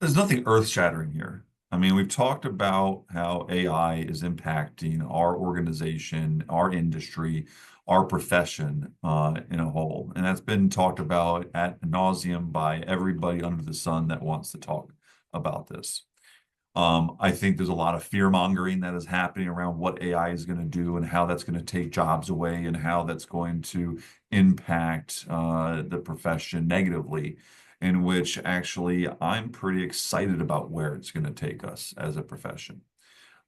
There's nothing earth-shattering here. I mean, we've talked about how AI is impacting our organization, our industry, our profession in a whole. And that's been talked about ad nauseum by everybody under the sun that wants to talk about this. I think there's a lot of fear mongering that is happening around what AI is going to do and how that's going to take jobs away and how that's going to impact the profession negatively, in which actually I'm pretty excited about where it's going to take us as a profession.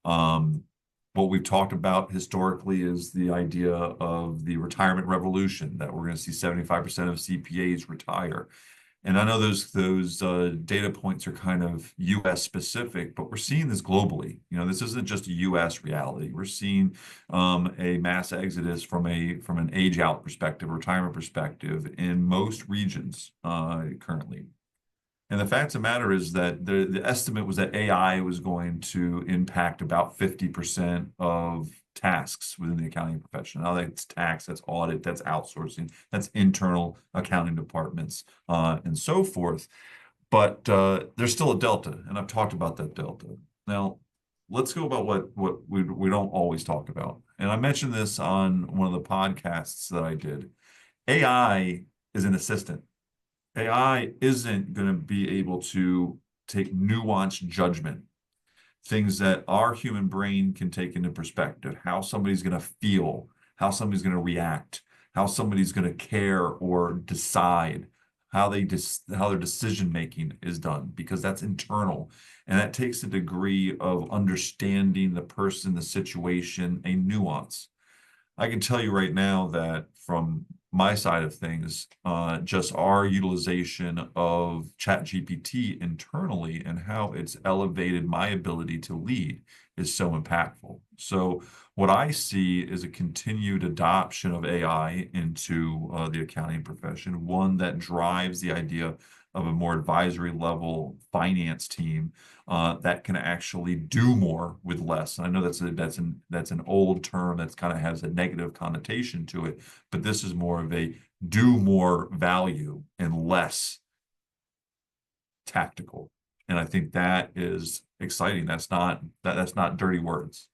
Um, what we've talked about historically is the idea of the retirement revolution, that we're going to see 75% of CPAs retire. And I know those data points are kind of US specific, but we're seeing this globally. You know, this isn't just a US reality. We're seeing a mass exodus from an age out perspective, retirement perspective in most regions currently. And the fact of the matter is that the estimate was that AI was going to impact about 50% of tasks within the accounting profession. Now that's tax, that's audit, that's outsourcing, that's internal accounting departments, and so forth. But there's still a delta, and I've talked about that delta. Now, let's go about what we don't always talk about. And I mentioned this on one of the podcasts that I did. AI is an assistant. AI isn't going to be able to take nuanced judgment, things that our human brain can take into perspective, how somebody's going to feel, how somebody's going to react, how somebody's going to care or decide, how how their decision making is done, because that's internal. And that takes a degree of understanding the person, the situation, a nuance. I can tell you right now that from my side of things, just our utilization of ChatGPT internally and how it's elevated my ability to lead is so impactful. So what I see is a continued adoption of AI into the accounting profession, one that drives the idea of a more advisory level finance team that can actually do more with less. And I know that's an old term that's kind of has a negative connotation to it, but this is more of a do more value and less tactical. And I think that is exciting. That's not dirty words.